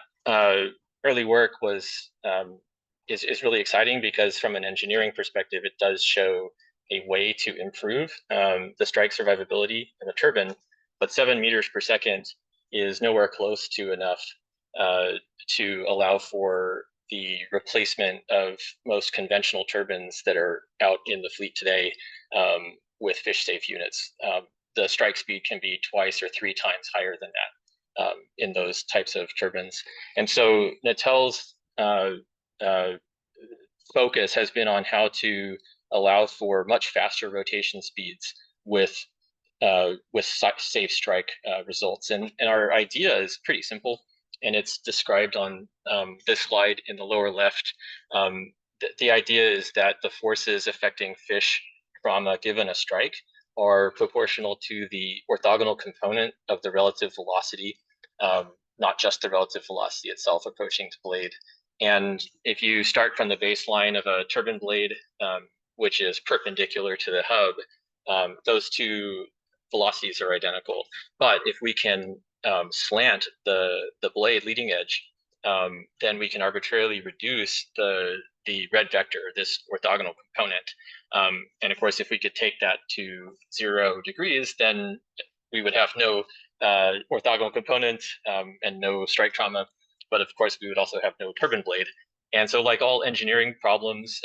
early work is really exciting, because from an engineering perspective, it does show a way to improve the strike survivability of a turbine, but 7 meters per second is nowhere close to enough to allow for the replacement of most conventional turbines that are out in the fleet today with fish safe units. The strike speed can be 2 or 3 times higher than that in those types of turbines. And so Natel's focus has been on how to allow for much faster rotation speeds with safe strike results. And our idea is pretty simple, and it's described on this slide in the lower left. The idea is that the forces affecting fish trauma given a strike are proportional to the orthogonal component of the relative velocity, not just the relative velocity itself approaching the blade. And if you start from the baseline of a turbine blade, which is perpendicular to the hub, those two velocities are identical. But if we can slant the blade leading edge, then we can arbitrarily reduce the red vector, this orthogonal component. And of course, if we could take that to 0 degrees, then we would have no orthogonal component and no strike trauma. But of course, we would also have no turbine blade. And so, like all engineering problems,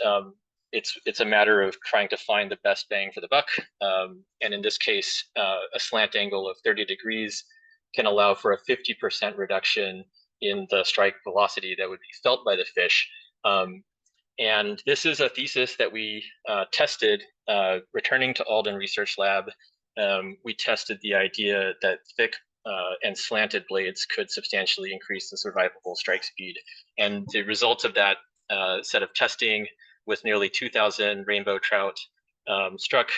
it's a matter of trying to find the best bang for the buck. And in this case, a slant angle of 30 degrees can allow for a 50% reduction in the strike velocity that would be felt by the fish. And this is a thesis that we tested returning to Alden Research Lab. We tested the idea that thick and slanted blades could substantially increase the survivable strike speed. And the results of that set of testing with nearly 2,000 rainbow trout struck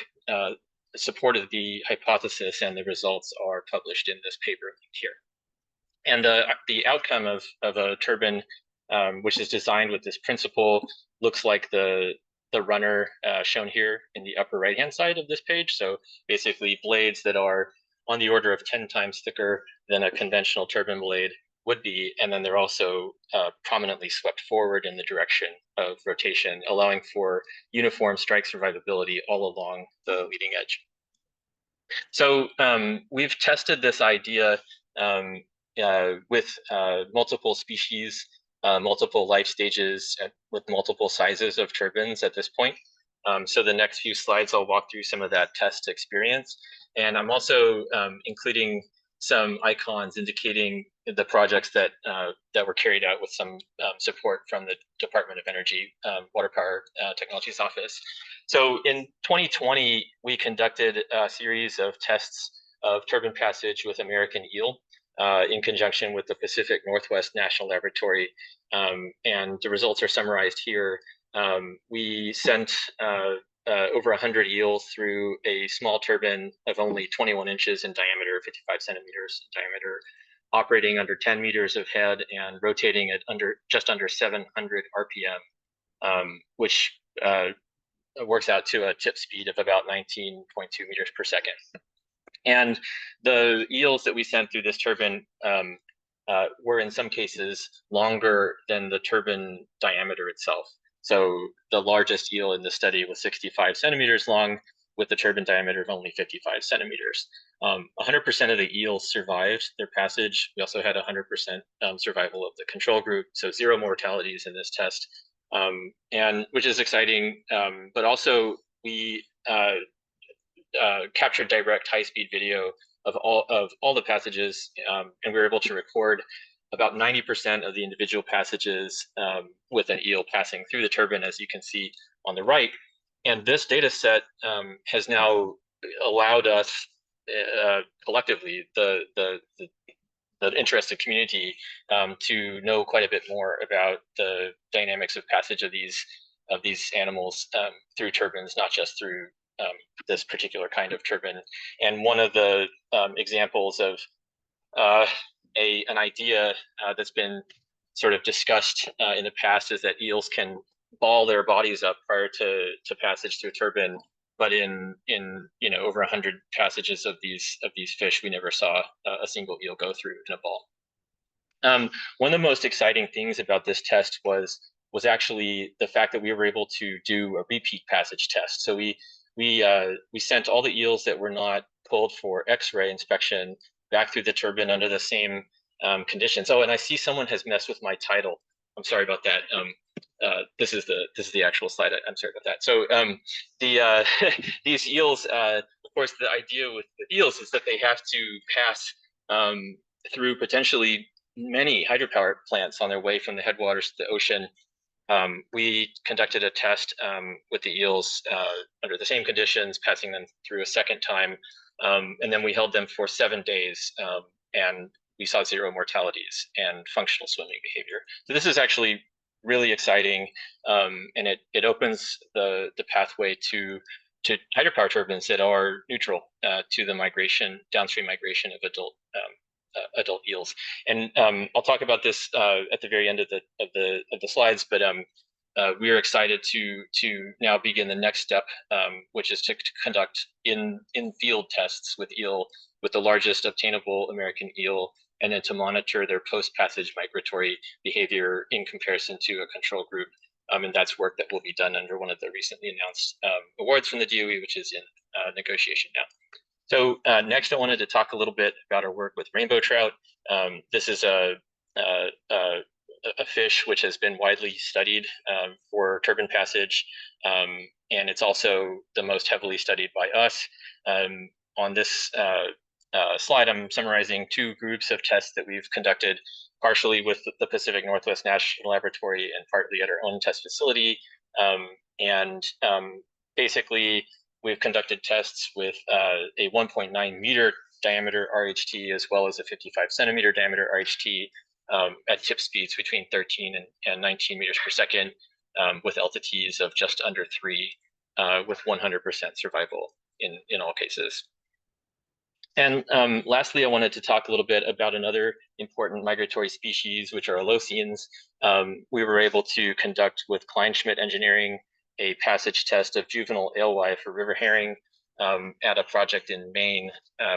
supported the hypothesis, and the results are published in this paper here. And the outcome of a turbine which is designed with this principle looks like the runner shown here in the upper right-hand side of this page. So basically blades that are on the order of 10 times thicker than a conventional turbine blade would be, and then they're also prominently swept forward in the direction of rotation, allowing for uniform strike survivability all along the leading edge. So we've tested this idea with multiple species, multiple life stages, with multiple sizes of turbines at this point. So the next few slides, I'll walk through some of that test experience. And I'm also including some icons indicating the projects that that were carried out with some support from the Department of Energy Water Power Technologies Office. So in 2020, we conducted a series of tests of turbine passage with American eel in conjunction with the Pacific Northwest National Laboratory. And the results are summarized here. We sent over 100 eels through a small turbine of only 21 inches in diameter, 55 centimeters in diameter, operating under 10 meters of head and rotating at just under 700 RPM, which works out to a tip speed of about 19.2 meters per second. And the eels that we sent through this turbine were in some cases longer than the turbine diameter itself. So the largest eel in the study was 65 centimeters long with the turbine diameter of only 55 centimeters. 100% of the eels survived their passage. We also had 100% survival of the control group, so 0 mortalities in this test. And which is exciting, but also we captured direct high-speed video of all the passages, and we were able to record about 90% of the individual passages with an eel passing through the turbine, as you can see on the right. And this data set has now allowed us collectively, the interested community, to know quite a bit more about the dynamics of passage of these animals through turbines, not just through this particular kind of turbine. And one of the examples of an idea that's been sort of discussed in the past is that eels can ball their bodies up prior to passage through a turbine. But in over 100 passages of these fish, we never saw a single eel go through in a ball. One of the most exciting things about this test was actually the fact that we were able to do a repeat passage test. So we sent all the eels that were not pulled for X-ray inspection back through the turbine under the same conditions. Oh, and I see someone has messed with my title. I'm sorry about that. This is the actual slide. I'm sorry about that. So these eels, of course, the idea with the eels is that they have to pass through potentially many hydropower plants on their way from the headwaters to the ocean. We conducted a test with the eels under the same conditions, passing them through a second time, and then we held them for 7 days, and we saw 0 mortalities and functional swimming behavior. So this is actually really exciting, and it opens the pathway to hydropower turbines that are neutral to the downstream migration of adult eels. And I'll talk about this at the very end of the slides, but we are excited to now begin the next step, which is to conduct in-field tests with the largest obtainable American eel, and then to monitor their post-passage migratory behavior in comparison to a control group. And that's work that will be done under one of the recently announced awards from the DOE, which is in negotiation now. So next, I wanted to talk a little bit about our work with rainbow trout. This is a fish which has been widely studied for turbine passage, and it's also the most heavily studied by us. On this slide, I'm summarizing 2 groups of tests that we've conducted, partially with the Pacific Northwest National Laboratory and partly at our own test facility. Basically, we've conducted tests with a 1.9 meter diameter RHT as well as a 55 centimeter diameter RHT at tip speeds between 13 and 19 meters per second, with LTTs of just under 3, with 100% survival in all cases. And lastly, I wanted to talk a little bit about another important migratory species, which are Alocians. We were able to conduct with Kleinschmidt Engineering a passage test of juvenile alewife or river herring at a project in Maine,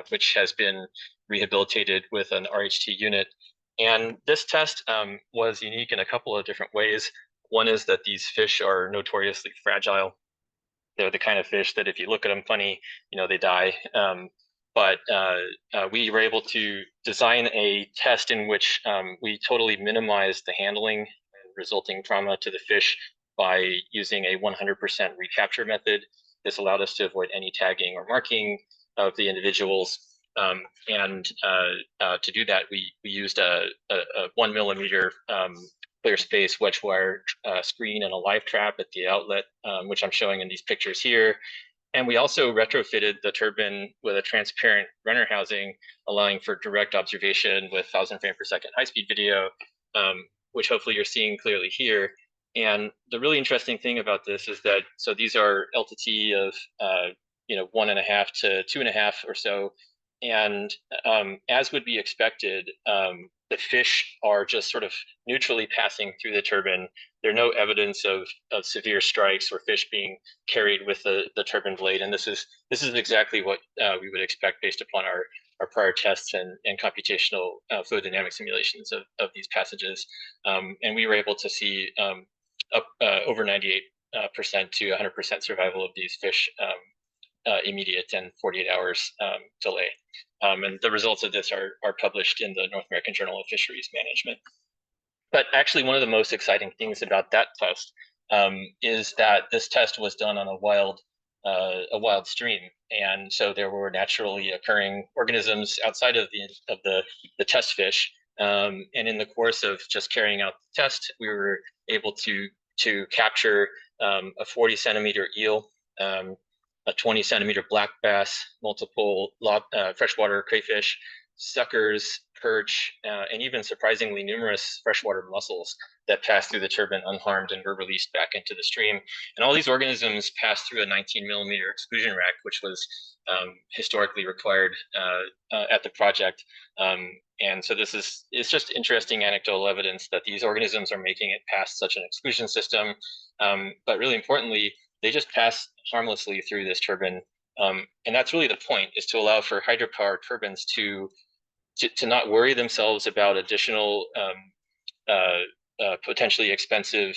which has been rehabilitated with an RHT unit. And this test was unique in a couple of different ways. One is that these fish are notoriously fragile. they're the kind of fish that if you look at them funny, they die. But we were able to design a test in which we totally minimized the handling and resulting trauma to the fish by using a 100% recapture method. This allowed us to avoid any tagging or marking of the individuals. And to do that, we used a 1 millimeter clear space wedge wire screen and a live trap at the outlet, which I'm showing in these pictures here. And we also retrofitted the turbine with a transparent runner housing, allowing for direct observation with 1,000 frame per second high-speed video, which hopefully you're seeing clearly here. And the really interesting thing about this is that, so these are LTT of 1.5 to 2.5 or so. And as would be expected, the fish are just sort of neutrally passing through the turbine. There's no evidence of severe strikes or fish being carried with the turbine blade. And this is exactly what we would expect based upon our prior tests and computational fluid dynamic simulations of these passages. And we were able to see up over 98% to 100% survival of these fish immediate and 48 hours delay. And the results of this are published in the North American Journal of Fisheries Management. But actually, one of the most exciting things about that test is that this test was done on a wild stream, and so there were naturally occurring organisms outside of the test fish. And in the course of just carrying out the test, we were able to capture a 40 centimeter eel, a 20 centimeter black bass, multiple freshwater crayfish, suckers, perch, and even surprisingly numerous freshwater mussels that passed through the turbine unharmed and were released back into the stream. And all these organisms passed through a 19 millimeter exclusion rack, which was historically required at the project. And so it's just interesting anecdotal evidence that these organisms are making it past such an exclusion system. But really importantly, they just pass harmlessly through this turbine. And that's really the point, is to allow for hydropower turbines to not worry themselves about additional potentially expensive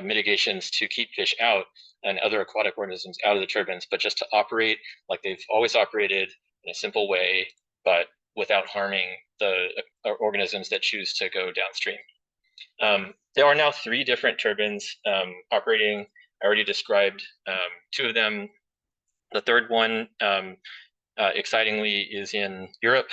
mitigations to keep fish out and other aquatic organisms out of the turbines, but just to operate like they've always operated in a simple way, but without harming the organisms that choose to go downstream. There are now 3 different turbines operating. I already described 2 of them. The third one, excitingly, is in Europe,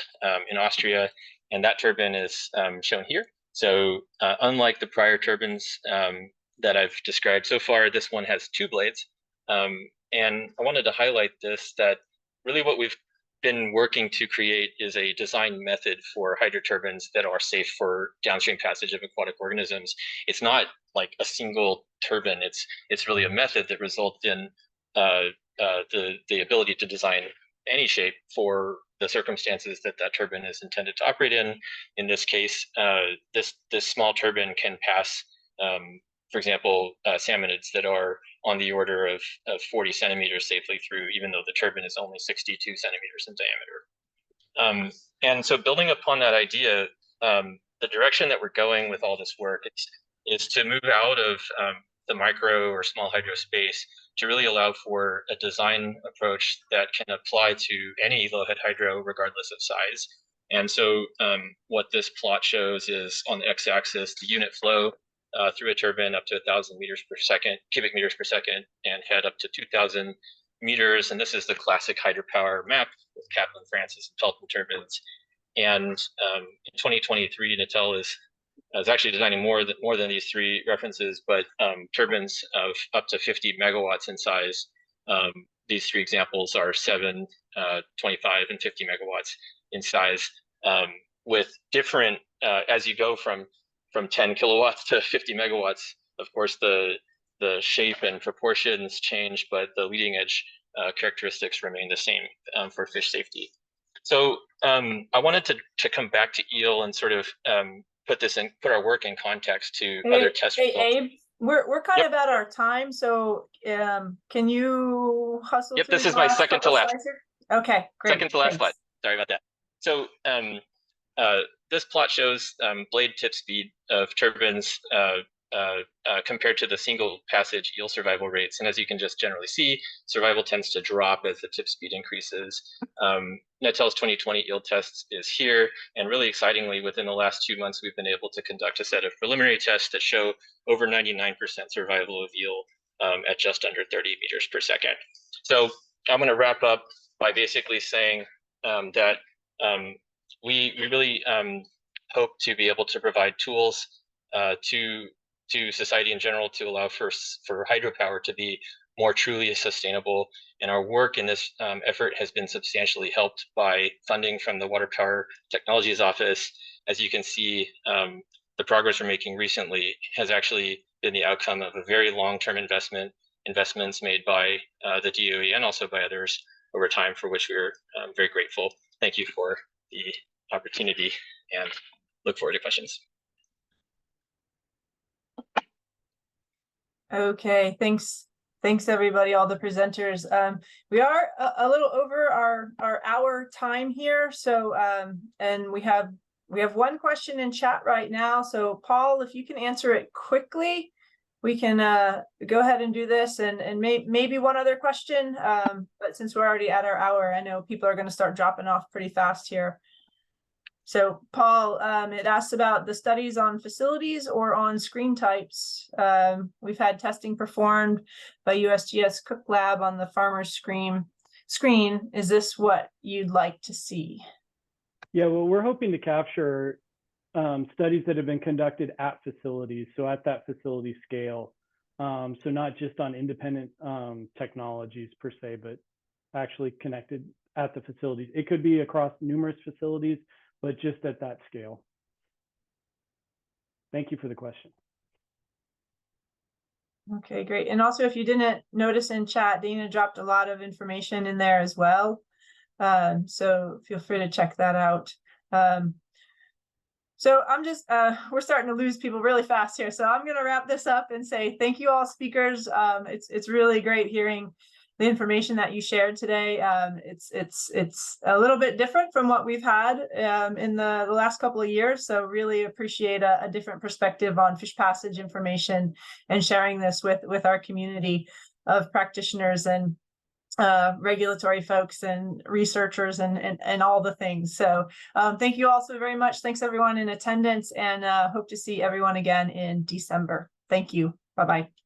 in Austria, and that turbine is shown here. So unlike the prior turbines that I've described so far, this one has 2 blades. And I wanted to highlight this, that really what we've been working to create is a design method for hydroturbines that are safe for downstream passage of aquatic organisms. It's not like a single turbine. It's really a method that results in the ability to design any shape for the circumstances that turbine is intended to operate in. In this case, this small turbine can pass, for example, salmonids that are on the order of 40 centimeters safely through, even though the turbine is only 62 centimeters in diameter. And so building upon that idea, the direction that we're going with all this work is to move out of the micro or small hydro space to really allow for a design approach that can apply to any low head hydro regardless of size. And so what this plot shows is, on the x-axis, the unit flow through a turbine up to 1,000 cubic meters per second, and head up to 2,000 meters. And this is the classic hydropower map with Kaplan, Francis, and Pelton turbines. And in 2023, Natel is actually designing more than these 3 references, but turbines of up to 50 megawatts in size. These 3 examples are 7, 25, and 50 megawatts in size, with different, as you go from 10 kilowatts to 50 megawatts, of course, the shape and proportions change, but the leading edge characteristics remain the same for fish safety. So I wanted to come back to eel and sort of put our work in context to other test results. Abe, we're kind of at our time, so can you hustle? Yep, this is my second to last. Okay, great. Second to last slide. Sorry about that. So this plot shows blade tip speed of turbines compared to the single passage eel survival rates. And as you can just generally see, survival tends to drop as the tip speed increases. Natel's 2020 eel test is here. And really excitingly, within the last 2 months, we've been able to conduct a set of preliminary tests that show over 99% survival of eel at just under 30 meters per second. So I'm going to wrap up by basically saying that we really hope to be able to provide tools to society in general to allow for hydropower to be more truly sustainable. And our work in this effort has been substantially helped by funding from the Water Power Technologies Office. As you can see, the progress we're making recently has actually been the outcome of a very long-term investments made by the DOE and also by others over time, for which we're very grateful. Thank you for the opportunity and look forward to questions. Okay, thanks everybody, all the presenters. We are a little over our hour time here, so and we have one question in chat right now. So Paul, if you can answer it quickly, we can go ahead and do this, and maybe one other question, but since we're already at our hour, I know people are going to start dropping off pretty fast here. So Paul, it asks about the studies on facilities or on screen types. We've had testing performed by USGS Cook Lab on the farmer's screen. Is this what you'd like to see? Yeah, well, we're hoping to capture studies that have been conducted at facilities, so at that facility scale. So not just on independent technologies per se, but actually connected at the facilities. It could be across numerous facilities, but just at that scale. Thank you for the question. Okay, great. And also, if you didn't notice in chat, Dana dropped a lot of information in there as well. So feel free to check that out. So I'm just, we're starting to lose people really fast here. So I'm going to wrap this up and say thank you all speakers. It's really great hearing the information that you shared today. It's a little bit different from what we've had in the last couple of years. So really appreciate a different perspective on fish passage information and sharing this with our community of practitioners and regulatory folks and researchers and all the things. So thank you all so very much. Thanks everyone in attendance, and hope to see everyone again in December. Thank you. Bye-bye.